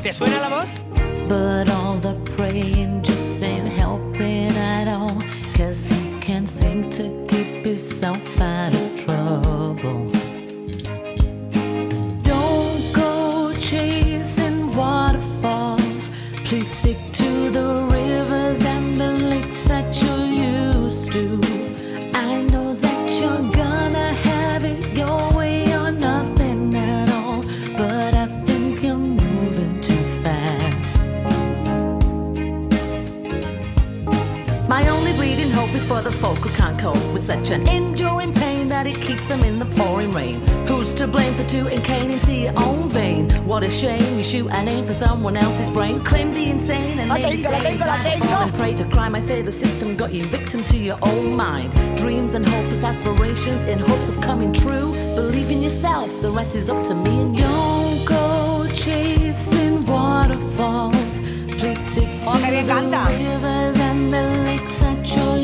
¿Te suena la voz? But all the praying just ain't helping at all, 'cause he can't seem to keep himself out of trouble. Don't go chasing waterfalls, please stick to the rivers and the lakes that you're used to. I know that you're gonna have it your way or nothing at all, but I think you're moving too fast. My only bleeding hope is for the folk who can't cope with such an enduring pain that it keeps them in the pouring rain. Who's to blame for tooting cane into your own vein? What a shame you shoot an aim for someone else's brain. Claim the insane and maybe stay and pray to crime. I say the system got you victim to your own mind. Dreams and hopeless aspirations in hopes of coming true. Believe in yourself, the rest is up to me and you. Don't go chasing waterfalls, please stick to the rivers and the lakes that you're